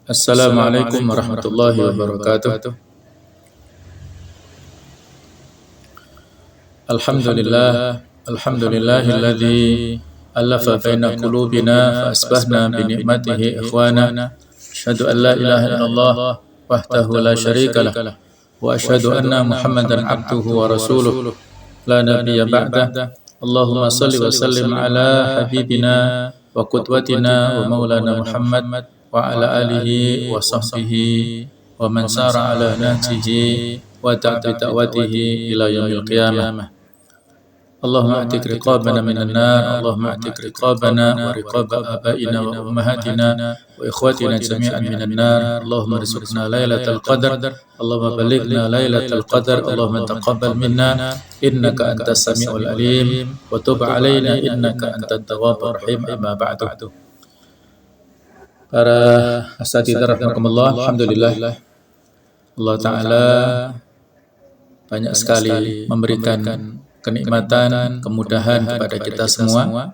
Assalamualaikum warahmatullahi wabarakatuh. Alhamdulillahilladzi alafa baina qulubina fa asbahna bi ni'matihi ikhwana. Asyhadu an la ilaha illallah wahdahu la syarika lah wa asyhadu anna Muhammadan abduhu wa rasuluh la nabiyya ba'dah. Allahumma shalli wa sallim ala habibina wa qudwatina wa maulana Muhammad wa ala alihi wa sahbihi wa man sara ala nahjihi wa ta'ti da'watihi ila yaumil qiyamah. Allahumma atik riqabana minan nar, Allahumma atik riqabana wa riqaba abaina wa ummahatina wa ikhwatina jami'an minan nar. Allahumma rizqna lailatal qadar, Allahumma balighna lailatal qadar, Allahumma taqabbal minna innaka antas samiul alim wa tub alaina innaka antat tawwabur rahim. Amma ba'du. Para asatidzah rahimakumullah, alhamdulillah Allah Ta'ala banyak sekali memberikan kenikmatan, kemudahan kepada kita semua,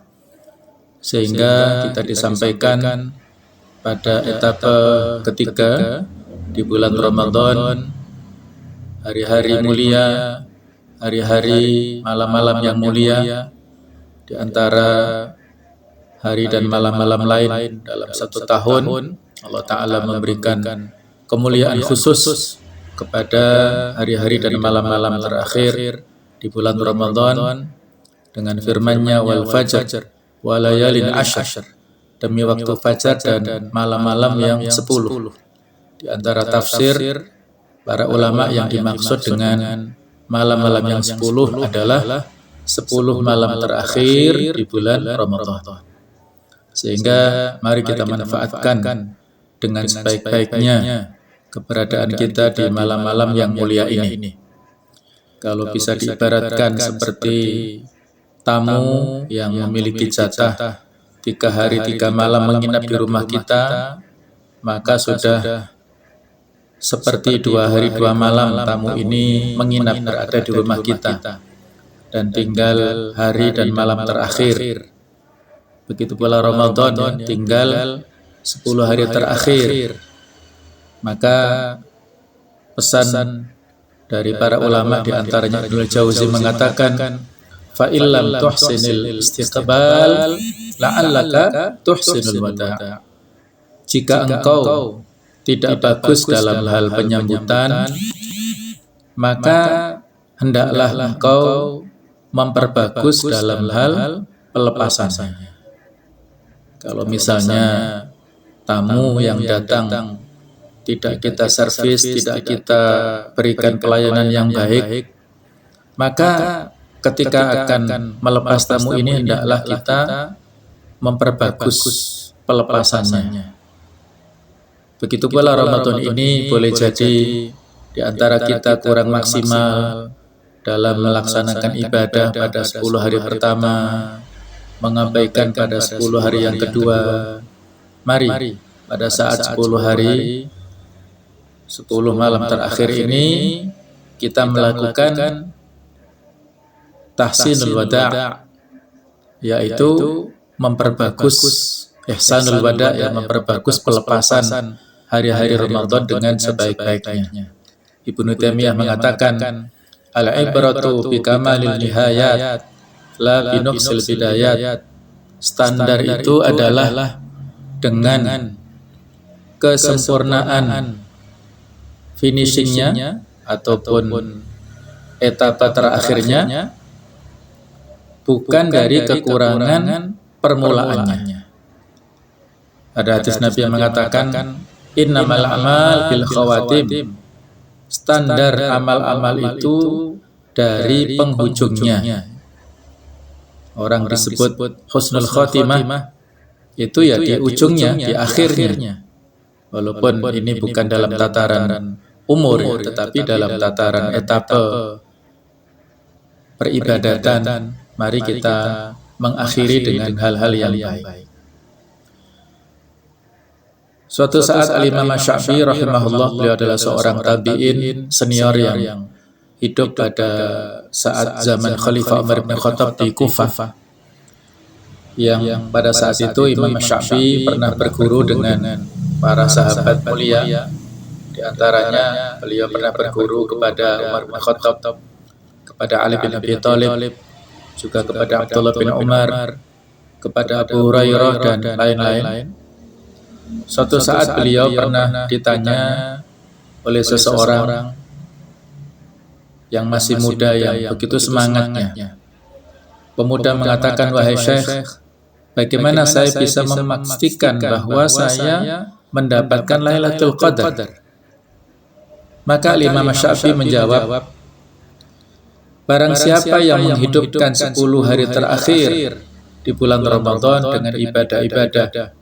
sehingga kita disampaikan pada etapa ketiga di bulan Ramadan, hari-hari mulia, hari-hari malam-malam yang mulia, di antara hari dan malam-malam lain dalam satu tahun. Allah Ta'ala memberikan kemuliaan khusus kepada hari-hari dan malam-malam terakhir di bulan Ramadan dengan firman-Nya wal fajr wa layalin ashr, demi waktu fajar dan malam-malam yang 10. Di antara tafsir para ulama yang dimaksud dengan malam-malam yang 10 adalah 10 malam terakhir di bulan Ramadan. Sehingga mari kita manfaatkan dengan sebaik-baiknya keberadaan kita di malam-malam yang mulia ini. Kalau bisa diibaratkan seperti tamu yang memiliki jatah 3 hari 3 malam menginap di rumah kita, maka sudah seperti 2 hari 2 malam tamu ini menginap berada di rumah kita, dan tinggal hari dan malam terakhir. Begitu pula Ramadan, tinggal 10 hari terakhir. Maka pesan dari para ulama, di antaranya Ibnu Jauzi mengatakan, fa illam tuhsinil istiqbal la'allaka tuhsinul wada'. Jika engkau tidak bagus dalam hal penyambutan, maka hendaklah engkau memperbagus dalam hal pelepasannya. Kalau misalnya tamu yang datang tidak kita servis, tidak kita berikan pelayanan yang baik, maka ketika akan melepas tamu ini hendaklah kita memperbagus pelepasannya. Begitu pula Ramadan ini boleh jadi di antara kita kurang maksimal dalam melaksanakan ibadah pada 10 hari pertama, mengabaikan pada 10 hari yang kedua. Mari pada saat 10 hari 10 malam terakhir ini kita melakukan tahsinul wada', yaitu memperbagus ihsanul wada', yang memperbagus pelepasan hari-hari Ramadan dengan sebaik-baiknya. Ibnu Taimiyah mengatakan, al-ibratu bi kamalil nihayat la bi nuqsil bidayat. Standar itu adalah dengan kesempurnaan finishingnya ataupun etapa terakhirnya, bukan dari kekurangan permulaannya. Ada hadis Nabi yang mengatakan, innamal a'mal bil khawatim. Standar amal-amal itu dari penghujungnya. Orang disebut husnul khatimah itu ya di ujungnya, di akhirnya. Walaupun ini bukan dalam tataran umur, tetapi dalam tataran etapa peribadatan, mari kita mengakhiri dengan hal-hal yang baik. Suatu saat Al-Imam Syafi'i rahimahullah, beliau adalah seorang tabi'in senior yang hidup pada saat zaman Khalifah Umar bin Khattab di Kufah, yang pada saat itu Imam Syafi'i pernah berguru dengan para sahabat mulia. Di antaranya beliau pernah berguru kepada Umar bin Khattab, kepada Ali bin Abi Thalib, juga kepada Abdullah bin Umar, kepada Abu Hurairah dan lain-lain. Suatu saat beliau pernah ditanya oleh seseorang yang masih muda yang begitu semangatnya. Pemuda mengatakan, "Wahai Syekh, bagaimana saya bisa memastikan bahwa saya mendapatkan Lailatul Qadar?" Maka Imam Syafi'i menjawab, "Barang siapa yang menghidupkan 10 hari terakhir di bulan Ramadan dengan ibadah-ibadah,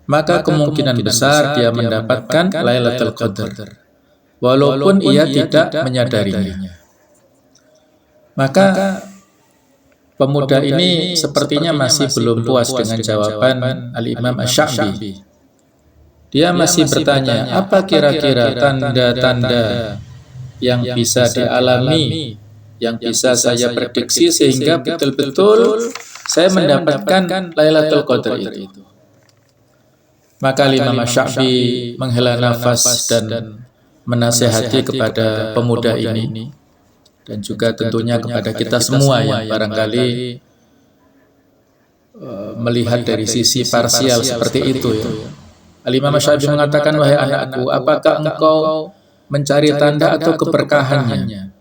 maka kemungkinan besar dia mendapatkan Lailatul Qadar, walaupun ia tidak menyadarinya." Maka pemuda ini sepertinya masih belum puas dengan jawaban Al-Imam Asy-Sya'bi. Dia masih bertanya, apa kira-kira tanda-tanda yang bisa dialami, yang bisa saya prediksi sehingga betul-betul saya mendapatkan Lailatul Qadar itu. Maka Imam Asy-Sya'bi menghela nafas dan menasihati kepada pemuda ini, dan juga tentunya kepada kita semua yang barangkali melihat dari sisi parsial seperti itu ya. Al-Imam Syafi'i mengatakan, "Wahai anakku, apakah engkau mencari tanda atau keberkahannya?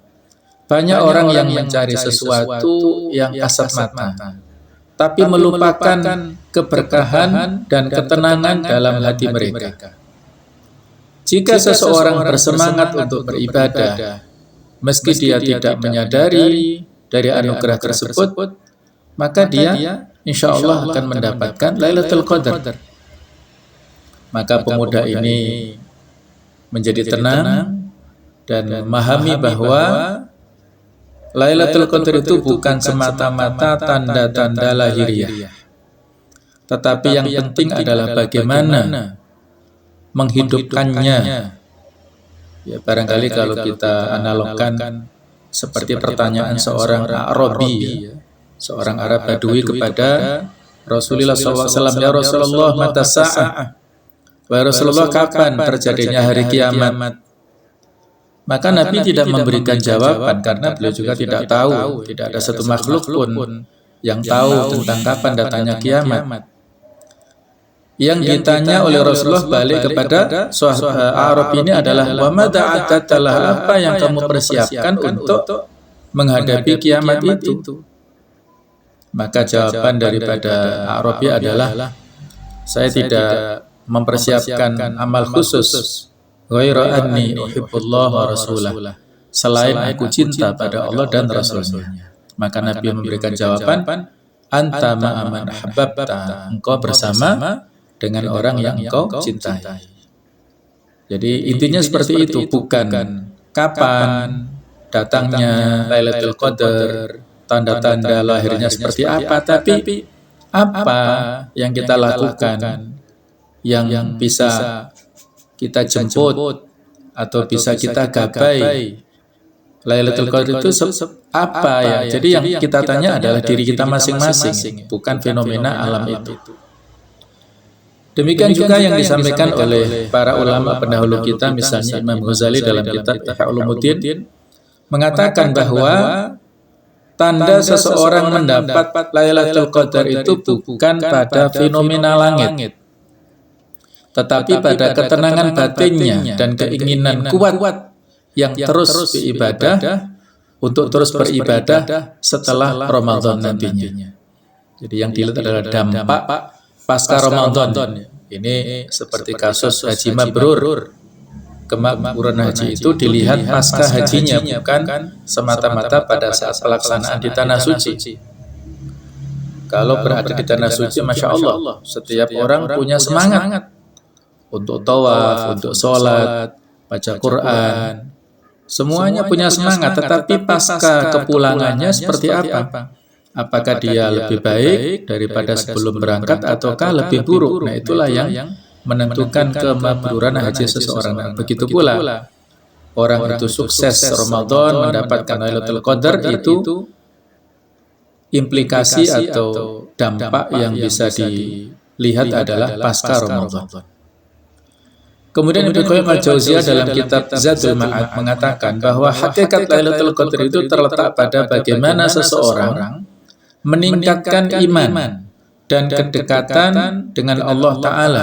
Banyak orang yang mencari sesuatu yang kasat mata, tapi melupakan keberkahan dan ketenangan dalam hati mereka. Jika seseorang bersemangat untuk beribadah, meski dia tidak menyadari dari anugerah tersebut, maka dia insya Allah akan mendapatkan Lailatul Qadar." Maka pemuda ini menjadi tenang dan memahami bahwa Lailatul Qadar itu bukan semata-mata tanda-tanda lahiriah, tetapi yang penting adalah bagaimana menghidupkannya. Ya, barangkali kalau kita analogkan seperti pertanyaan seorang Arabi, seorang Arab Badui kepada Rasulullah SAW, "Ya Rasulullah, mata sa'ah?" Wahai Rasulullah, kapan terjadinya hari kiamat? Maka Nabi tidak memberikan jawaban karena beliau juga tidak tahu. Tidak ada satu makhluk pun yang tahu tentang kapan datangnya kiamat. Yang ditanya oleh Rasulullah balik kepada Arab ini adalah, "Wa madza a'tadtalah?" Apa yang kamu persiapkan untuk menghadapi kiamat itu? Maka jawaban daripada Arabi adalah, "Saya tidak mempersiapkan amal khusus, ghaira anni uhibbullah wa rasulah, selain aku cinta pada Allah dan Rasulnya." Maka Nabi memberikan jawaban, "Anta ma'aman ahbabta," engkau bersama dengan orang yang engkau cintai. Jadi intinya seperti itu, bukan kapan datangnya Lailatul Qadar, tanda-tanda lahirnya seperti apa, tapi apa yang kita lakukan, yang bisa kita jemput atau bisa kita gapai Lailatul Qadar itu apa ya? Jadi yang kita tanya adalah diri kita masing-masing, bukan fenomena alam itu. Demikian juga yang disampaikan oleh para ulama pendahulu kita, misalnya Imam Ghazali dalam kitab Ihya Ulumuddin mengatakan bahwa tanda seseorang mendapat Lailatul Qadar itu bukan pada fenomena langit, tetapi pada ketenangan batinnya dan keinginan kuat yang terus beribadah untuk terus beribadah setelah Ramadan nantinya. Jadi yang dilihat adalah dampak pasca Ramadan. Ini seperti kasus Haji Mabrur. Kemakmuran haji itu dilihat pasca hajinya, bukan semata-mata pada saat pelaksanaan di Tanah Suci. Kalau berada di Tanah Suci, Masya Allah, setiap orang punya semangat untuk tawaf, untuk sholat, baca Quran, semuanya punya semangat. Tetapi pasca kepulangannya seperti apa? Apakah dia lebih baik daripada sebelum berangkat ataukah lebih buruk? Nah, itulah yang menentukan kemakburan haji seseorang. Nah, begitu pula orang itu sukses Ramadan mendapatkan Lailatul Qadar, itu implikasi atau dampak yang bisa dilihat adalah pasca Ramadan. Kemudian Ibnu Qayyim al-Jauziyah dalam kitab Zadul Ma'ad mengatakan bahwa hakikat Lailatul Qadar itu terletak pada bagaimana seseorang meningkatkan iman dan kedekatan dengan Allah Ta'ala,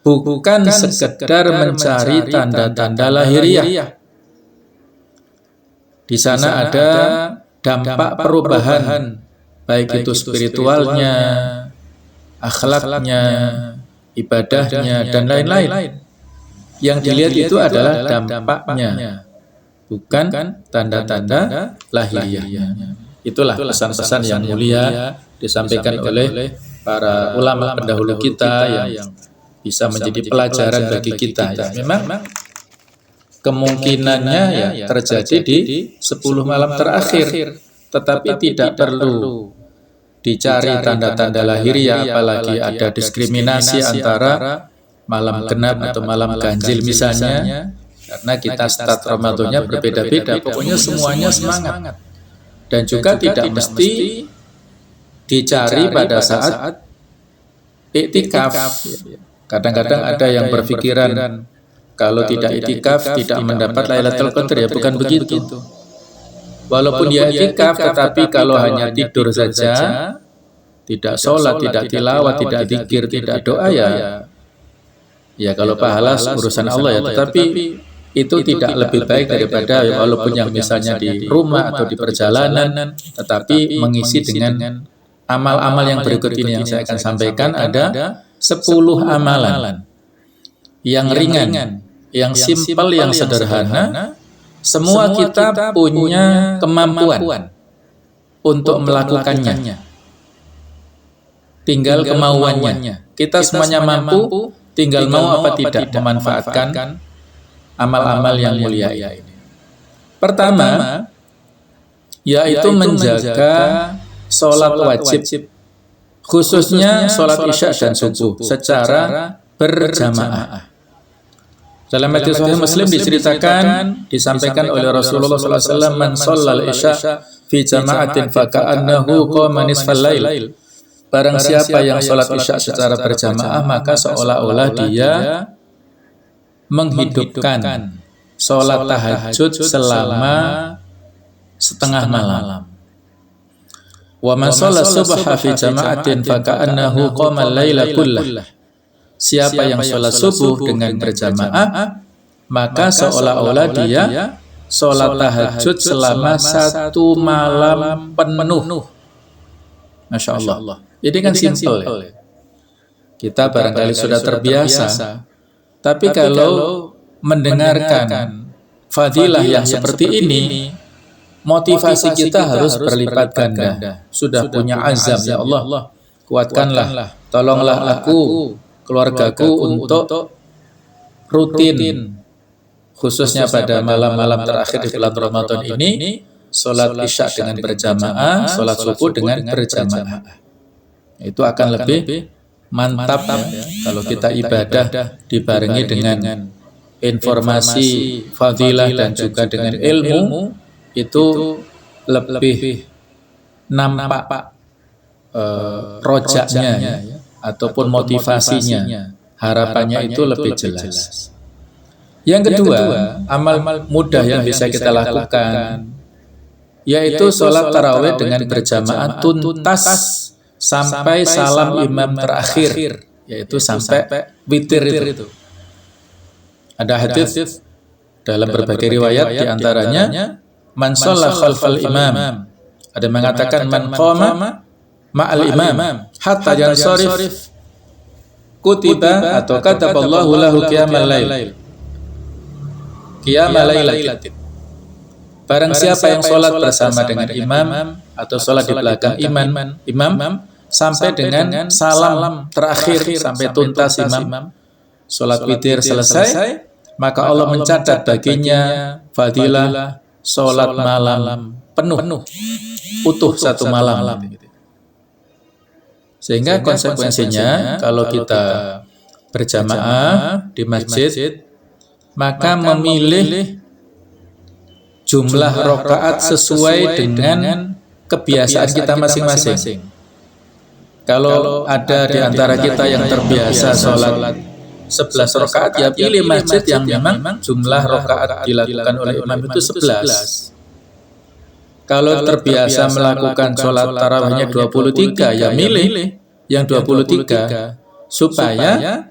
bukan sekedar mencari tanda-tanda lahiriah. Di sana ada dampak perubahan, baik itu spiritualnya, akhlaknya, ibadahnya, dan lain-lain. Yang dilihat itu adalah dampaknya, bukan tanda-tanda lahiriahnya. Itulah pesan-pesan yang mulia disampaikan oleh para ulama pendahulu kita yang bisa menjadi pelajaran bagi kita. Ya, memang kemungkinannya ya terjadi di 10 malam terakhir, tetapi tidak perlu dicari tanda-tanda lahiriah, apalagi ada diskriminasi antara malam genap atau malam ganjil misalnya, karena kita start Ramadannya berbeda-beda. Pokoknya semuanya semangat. Dan juga tidak mesti dicari pada saat iktikaf. Kadang-kadang ada yang berpikiran kalau tidak iktikaf tidak mendapat Lailatul Qadar, ya bukan begitu. Walaupun dia iktikaf, tetapi kalau hanya tidur saja, tidak sholat, tidak tilawat, tidak zikir, tidak doa, ya kalau pahala urusan Allah ya, tetapi itu tidak lebih baik daripada walaupun yang misalnya di rumah atau di perjalanan, tetapi mengisi dengan amal-amal yang berikut ini yang saya akan sampaikan. Ada 10 amalan yang ringan, yang simpel, yang sederhana. Semua kita punya kemampuan untuk melakukannya, tinggal kemauannya. Kita semuanya mampu, tinggal mau apa tidak memanfaatkan amal-amal yang mulia ini. Pertama, yaitu menjaga sholat wajib, khususnya sholat isya dan subuh secara berjamaah. Dalam hadis Sahih Muslim disampaikan oleh Rasulullah SAW, man shallal isya fi jama'atin faka'annahu qama nisfal lail. Barang siapa yang sholat isya secara berjamaah, maka seolah-olah dia menghidupkan sholat tahajud selama setengah malam. Wa man shalla subha fi jama'atin faka'annahu qama al-laila kullah. Siapa yang sholat subuh dengan berjamaah, maka seolah-olah dia sholat tahajud selama satu malam penuh. Masya Allah. Ini kan simpel ya. Kita barangkali sudah terbiasa, tapi kalau mendengarkan fadilah yang seperti ini, motivasi kita harus berlipat ganda. Sudah punya azam, ya Allah, kuatkanlah, tolonglah aku, keluargaku untuk rutin, khususnya pada malam-malam terakhir di bulan Ramadan ini, sholat isya dengan berjamaah, sholat subuh dengan berjamaah. Itu akan lebih mantap ya, kalau kita ibadah dibarengi dengan informasi fadilah dan juga dengan ilmu, itu lebih nampak rojaknya ya, ataupun motivasinya, harapannya itu lebih jelas. Yang kedua, amal mudah yang bisa kita lakukan, yaitu sholat tarawih dengan berjamaah tuntas sampai salam imam terakhir, yaitu sampai witir itu. Ada hadis dalam berbagai riwayat, diantaranya man shalla khalfal imam, ada mengatakan man qama ma'al imam hatta yansarif kutiba atau kataballahu lahu qiyamal lail, qiyamal lailatin. Barang siapa yang sholat bersama dengan imam atau sholat di belakang imam sampai dengan salam terakhir, sampai tuntas imam sholat witir selesai, maka Allah mencatat baginya fadilah sholat malam penuh, utuh satu malam. Sehingga konsekuensinya kalau kita berjamaah di masjid, maka memilih jumlah rakaat sesuai dengan kebiasaan kita masing-masing. Kalau ada di antara kita yang terbiasa sholat 11 rakaat, ya pilih masjid yang memang jumlah rakaat dilakukan oleh imam itu 11. Kalau terbiasa melakukan sholat tarawihnya 23, ya milih yang 23 supaya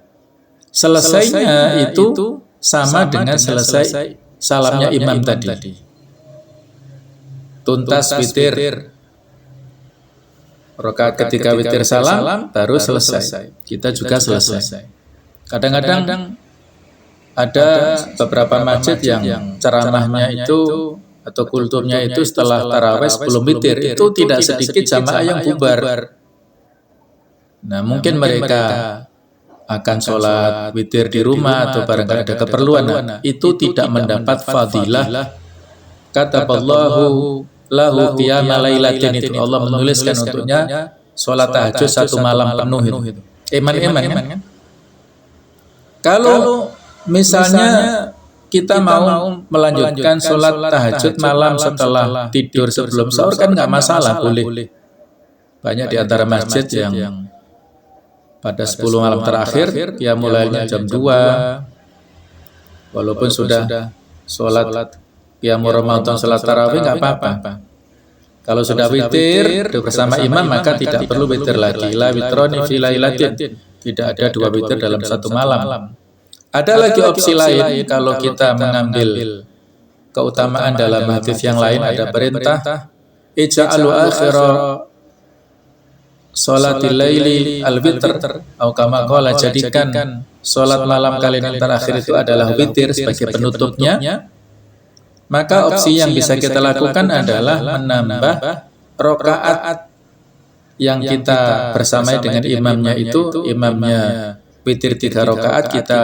selesainya itu sama dengan selesai salamnya imam tadi. Tuntas witir, rakaat ketika witir salam baru selesai. Kita juga selesai. Kadang-kadang ada beberapa masjid yang ceramahnya itu atau kulturnya itu setelah tarawih sebelum witir itu tidak sedikit jamaah yang bubar. Nah, mungkin mereka akan sholat witir di rumah atau barangkali ada keperluan. Nah, itu tidak mendapat fadilah. Kataballahu lahu qiyama lailatin, itu Allah menuliskan untuknya sholat tahajud 1 malam penuh itu. Eman kan? Kalau misalnya kita mau melanjutkan sholat tahajud malam setelah tidur sebelum sahur kan nggak masalah, boleh. Banyak di antara masjid yang pada 10 malam terakhir ya mulainya jam 2, walaupun sudah sholat qiyamul Ramadan, sholat tarawih nggak apa-apa. Kalau sudah witir bersama imam maka tidak perlu witir lagi. La witroni fi lailatin, tidak ada 2 witir dalam 1 malam. Ada lagi opsi lain kalau kita mengambil keutamaan dalam hadis yang lain, ada perintah ij'alu akhira sholatil laili al-witr atau kama qala, jadikan salat malam kalian yang terakhir itu adalah witir sebagai penutupnya. Maka opsi yang bisa kita lakukan adalah menambah rakaat yang kita bersamai dengan imamnya itu, imamnya witir 3 rakaat, kita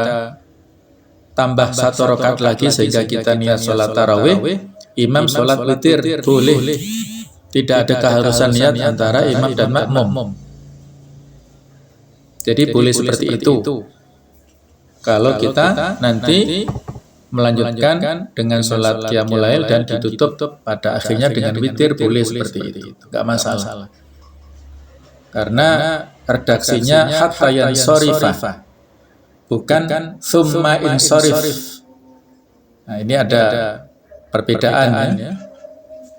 tambah 1 rakaat lagi sehingga kita niat sholat tarawih, imam sholat witir, boleh. Tidak ada keharusan niat antara imam dan makmum. Jadi boleh seperti itu. Kalau kita nanti melanjutkan dengan sholat qiyamul lail dan ditutup pada akhirnya dengan witir, boleh seperti itu. Enggak masalah. Karena redaksinya hatta yansarifa, bukan summa insarif. Nah, ini ada perbedaan ya.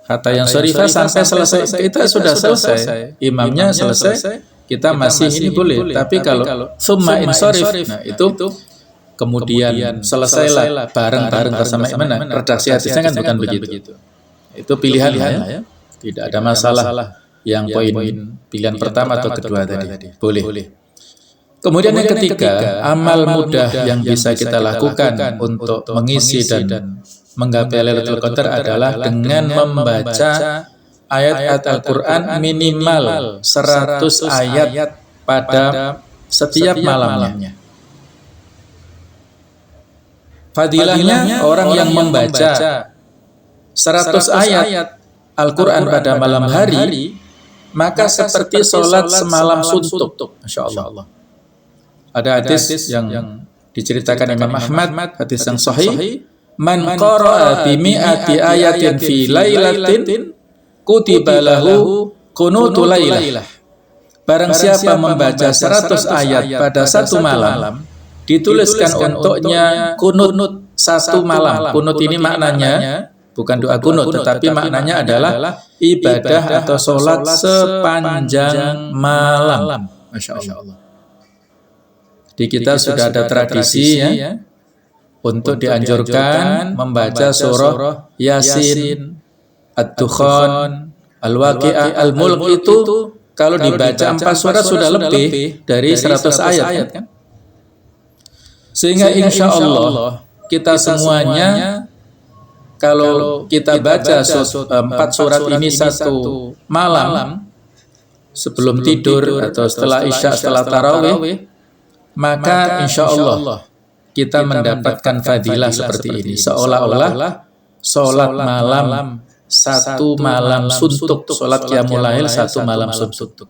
Hatta yansarifa sampai selesai, kita sudah selesai, imamnya selesai, kita masih ini boleh. Tapi kalau summa insarif, nah itu kemudian selesailah bareng-bareng bersama imam. Redaksi hadisnya kan bukan begitu. Itu pilihan ya. Tidak ada masalah yang poin pilihan pertama atau kedua tadi. Boleh. Kemudian yang ketiga, amal mudah yang bisa kita lakukan untuk mengisi dan menggapai Lailatul Qadar adalah dengan membaca ayat-ayat Al-Quran minimal 100 ayat pada setiap malamnya. Fadilahnya orang yang membaca 100 ayat Al-Quran pada malam hari, maka seperti sholat semalam suntuk. Masya Allah. Ada hadis yang diceritakan Imam Ahmad, hadis yang sahih, man qara'a bi mi'ati ayatin fi lailatin kutiba lahu qunutu lailah. Barang siapa membaca 100 ayat pada 1 malam, dituliskan untuknya kunut 1 malam. Kunut ini maknanya bukan doa kunut, tetapi maknanya adalah ibadah atau sholat sepanjang malam. Masya Allah. Di kita sudah ada tradisi ya untuk dianjurkan membaca surah Yasin, Ad-Dukhan, Al-Waqi'ah, Al-Mulk itu kalau dibaca 4 surat sudah lebih dari 100 ayat kan? Sehingga insya Allah kita semuanya kalau kita baca 4 surat ini 1 malam sebelum tidur atau setelah Isya, setelah tarawih, maka insya Allah kita mendapatkan fadilah seperti ini, seolah-olah sholat malam 1 malam suntuk, sholat qiyamul lail 1 malam suntuk.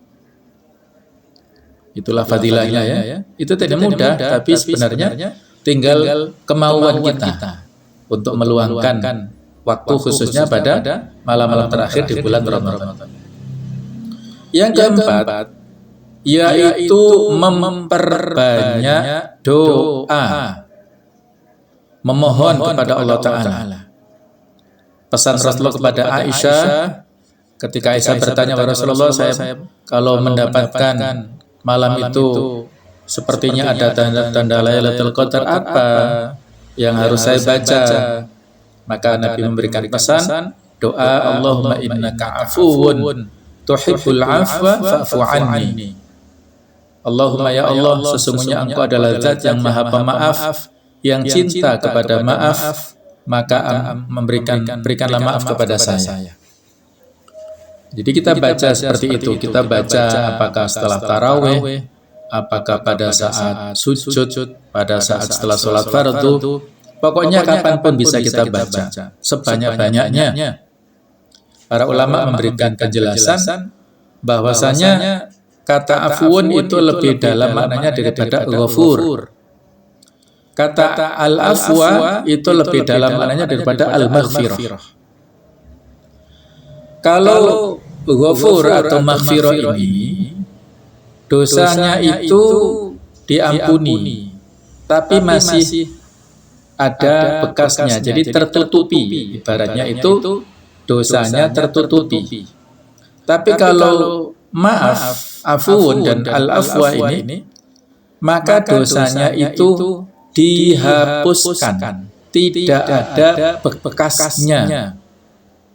Itulah fadilahnya ya. Itu tidak mudah, tapi sebenarnya tinggal kemauan kita untuk meluangkan waktu khususnya pada malam-malam terakhir di bulan Ramadan. Yang keempat, yaitu memperbanyak doa, memohon kepada Allah Ta'ala. Pesan Rasulullah kepada Aisyah, ketika Aisyah bertanya kepada Rasulullah, saya kalau mendapatkan malam itu sepertinya ada tanda-tanda Lailatul Qadar, apa yang harus saya baca? Maka Nabi memberikan pesan, doa Allahumma innaka afuwun tuhibbul afwa fa'fu anni. Allahumma ya Allah, sesungguhnya Engkau adalah zat yang maha pemaaf, yang cinta kepada maaf, maka berikanlah maaf kepada saya. Jadi kita baca seperti itu. Kita baca apakah setelah tarawih, apakah pada saat sujud, pada saat setelah sholat fardu, pokoknya kapanpun bisa kita baca, sebanyak-banyaknya. Para ulama memberikan penjelasan bahwasanya kata afuun itu lebih dalam maknanya daripada ghafur. Kata al-afwa itu lebih dalam maknanya daripada al-maghfirah. Kalau ghafur atau maghfirah ini, dosanya itu diampuni, tapi masih ada bekasnya, jadi tertutupi. Ibaratnya itu dosanya tertutupi. Tapi kalau maaf, afuun dan al-afwa ini, maka dosanya itu dihapuskan, tidak ada bekasnya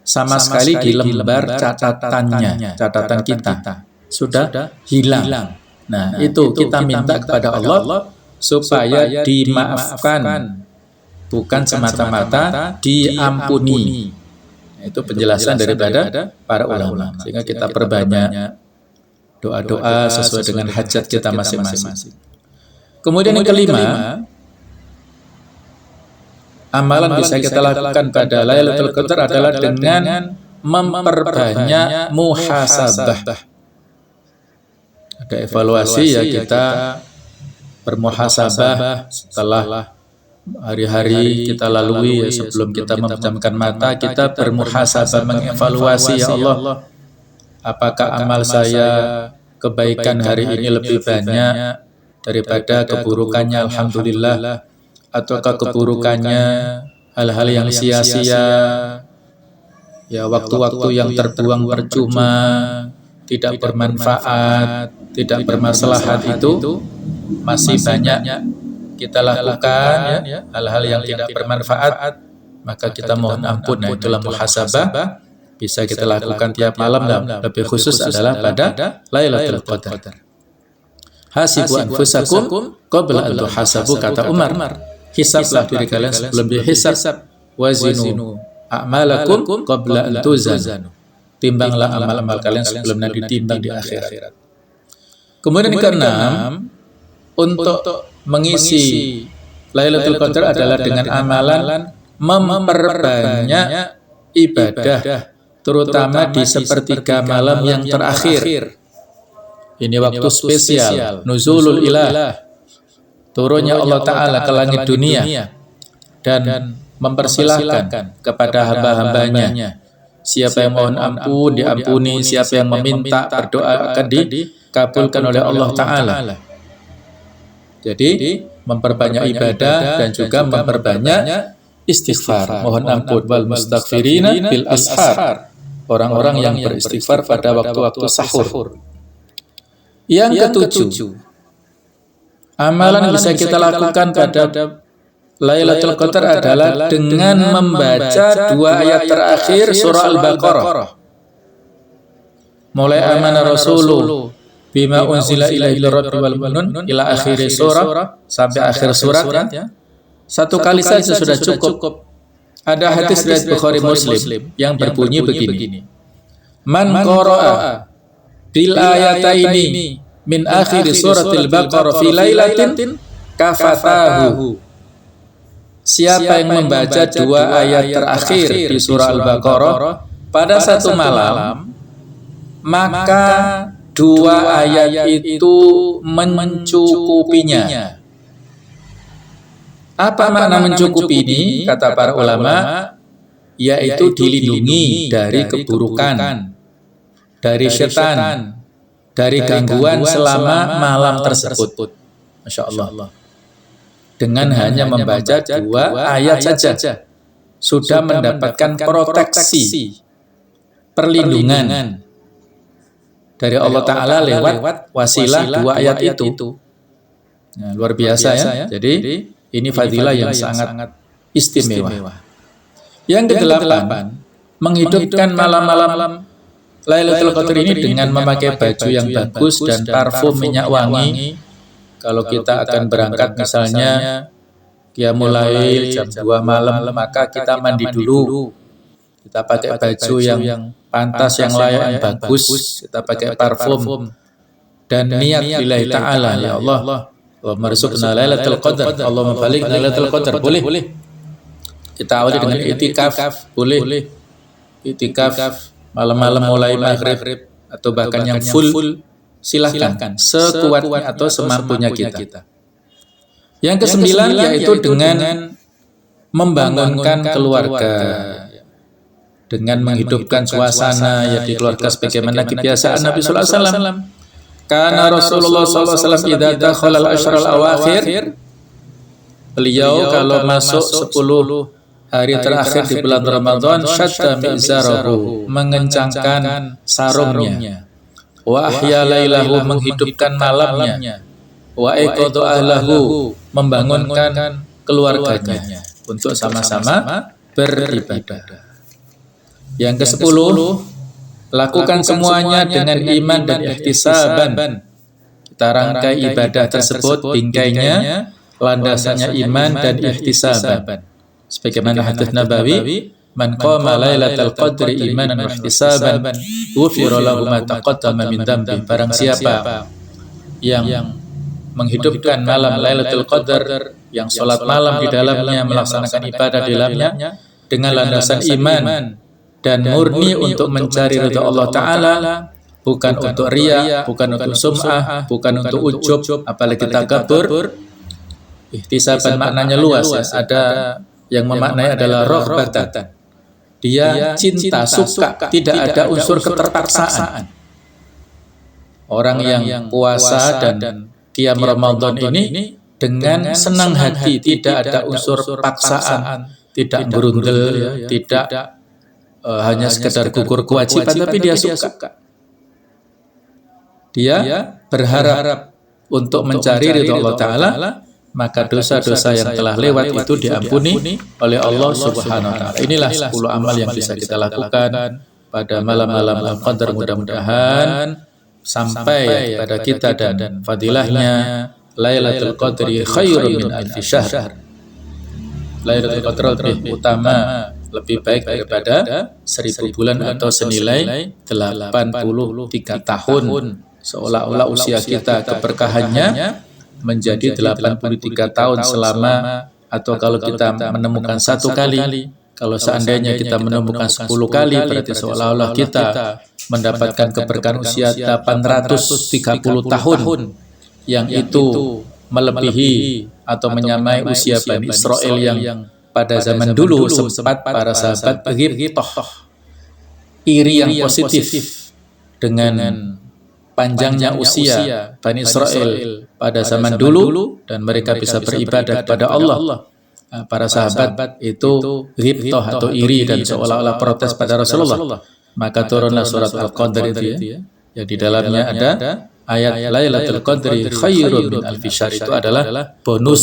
sama sekali di lembar catatannya, catatan kita sudah hilang. Nah, itu kita minta kepada Allah supaya dimaafkan, bukan semata-mata diampuni. Itu penjelasan daripada para ulama. Sehingga kita perbanyak doa-doa sesuai dengan hajat kita masing-masing. Kemudian yang kelima, amalan bisa kita lakukan pada Lailatul Qadar adalah dengan memperbanyak muhasabah. Ada evaluasi ya, kita bermuhasabah setelah hari-hari kita lalui, ya, sebelum kita memejamkan mata, kita bermuhasabah, mengevaluasi, ya Allah, apakah amal saya, kebaikan hari ini lebih banyak daripada keburukannya, alhamdulillah, ataukah keburukannya hal-hal yang sia-sia, ya waktu-waktu yang terbuang percuma, tidak bermanfaat, tidak bermaslahat, itu masih banyak kita lakukan, ya, hal-hal yang tidak bermanfaat, maka kita mohon ampun. Nah, itulah muhasabah, bisa kita lakukan tiap malam, dan lebih khusus adalah pada Lailatul Qadar. Hasibu anfusakum qabla an tuhasabu, kata Umar. Hisablah diri kalian sebelum dihisab. Wazinu a'malakum qabla an tuzanu. Timbanglah amal-amal kalian sebelum nanti ditimbang di akhirat. Kemudian yang keenam, untuk mengisi Lailatul Qadar adalah dengan amalan memperbanyak ibadah, terutama di sepertiga malam yang terakhir. Ini waktu spesial, nuzulul ilah, turunnya Allah Ta'ala ke langit dunia, dan mempersilahkan kepada hamba-hambanya, siapa yang mohon ampun diampuni, siapa yang meminta berdoa akan dikabulkan oleh Allah Ta'ala. Jadi memperbanyak ibadah dan juga memperbanyak istighfar, mohon ampun, wal mustaghfirina bil ashar, orang-orang yang beristighfar pada waktu-waktu sahur. Yang ketujuh, amalan bisa kita lakukan pada Lailatul Qadar adalah dengan membaca 2 ayat terakhir surah Al-Baqarah. Mulai amana rasulu bima unzila ilaihi rabbi wal mu'minun ila akhir surah, sampai akhir surat, ya. Satu kali saja sudah cukup. Ada hadis riwayat Bukhari Muslim yang berbunyi begini. Man qara'a bil ayataini min akhir suratil Baqarah fi lailatin kafatahu. Siapa yang membaca 2 ayat terakhir di surah Al-Baqarah pada satu malam, maka 2 ayat itu mencukupinya. Apa makna mencukupi ini? Kata para ulama, yaitu dilindungi dari keburukan, dari setan, dari gangguan selama malam tersebut. Masya Allah. Dengan hanya membaca 2 ayat saja, sudah mendapatkan proteksi, perlindungan dari Allah Ta'ala lewat wasilah 2 ayat itu. Nah, luar biasa ya. Jadi ini fadilah yang sangat istimewa. Yang ke-8, menghidupkan malam-malam Lailatul Qadar ini dengan memakai baju yang bagus dan parfum minyak wangi. Kalau kita akan berangkat misalnya qiyamul lail jam 2 malam, maka kita mandi dulu. Kita pakai baju yang pantas, yang layak, yang bagus. Kita pakai parfum dan niat lillahi ta'ala, ya Allah, Allahumma rizqna Lailatul Qadar, Allahumma balighna Lailatul Qadar. Boleh. Kita awali dengan itikaf, boleh. Itikaf malam-malam mulai maghrib atau bahkan yang full, silahkan sekuatnya atau semampunya kita. Yang ke-9 yaitu dengan membangunkan keluarga, dengan menghidupkan suasana ya di keluarga sebagaimana kebiasaan Nabi sallallahu alaihi wasallam. Karena Rasulullah sallallahu alaihi wasallam idza dakhala al-ashral awakhir, beliau kalau masuk 10 hari terakhir di bulan Ramadan, syadda mizarahu, mengencangkan sarungnya, wa ahya lailahu, menghidupkan malamnya, wa aiqadha ahlahu, membangunkan keluarganya untuk sama-sama beribadah. Yang ke-10, lakukan semuanya dengan iman dan ihtisaban. Kita rangkai ibadah tersebut, bingkainya, landasannya iman dan ihtisaban. Sebagaimana hadits Nabawi, man qama lailatal qadri imanan wa ihtisaban ghufira lahu ma taqaddama min dzambi. Barang siapa yang menghidupkan malam Lailatul Qadar, yang sholat malam di dalamnya, melaksanakan ibadah di dalamnya dengan landasan iman dan murni untuk mencari ridha Allah Ta'ala, bukan untuk riya, bukan untuk sum'ah, bukan untuk ujub, apalagi takabur. Ihtisaban maknanya luas ya. Ada yang memaknai adalah rohbatan. Dia cinta, suka, tidak ada unsur keterpaksaan. Orang yang puasa dan qiyam Ramadan ini dengan senang hati, tidak ada unsur paksaan, tidak berundel, tidak hanya sekedar gugur kewajiban, tapi dia suka. Dia berharap untuk mencari ridha Allah Ta'ala, maka dosa-dosa yang telah lewat itu diampuni oleh Allah Subhanahu wa Ta'ala. Inilah 10 amal yang bisa kita lakukan pada malam-malam Al-Qadar. Mudah-mudahan sampai pada kita dan fadilahnya Lailatul Qadri khairun min alfi syahr. Lailatul Qadar lebih utama, lebih baik daripada 1000 bulan atau senilai 83 tahun. Seolah-olah usia kita keberkahannya menjadi 83 tahun selama, atau kalau kita menemukan 1 kali, kalau seandainya kita menemukan 10 kali, berarti seolah-olah kita mendapatkan keberkahan usia 830 tahun, yang itu melebihi atau menyamai usia Bani Israel yang pada zaman dulu sempat para sahabat ghibthah, iri yang positif dengan panjangnya usia Bani Israel pada zaman dulu, dan mereka bisa beribadah kepada Allah. Para sahabat itu ghibthah atau iri dan seolah-olah protes pada Rasulullah. Maka turunlah surat Al-Qadar itu ya, yang di dalamnya ada ayat Lailatul Qadri khairun min alfi syahr. Itu adalah bonus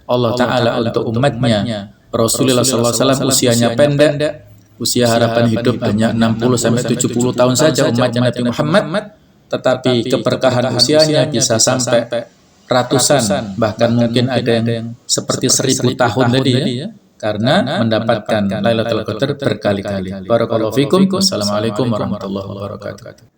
Allah Ta'ala untuk umatnya. Rasulullah SAW usianya pendek, usia harapan hidup hanya 60-70 tahun saja umatnya Nabi Muhammad, tetapi keberkahan usianya bisa sampai ratusan, bahkan mungkin ada yang seperti 1000 tahun tadi ya, karena mendapatkan Lailatul Qadar berkali-kali. Barakallahu fikum. Wassalamualaikum warahmatullahi wabarakatuh.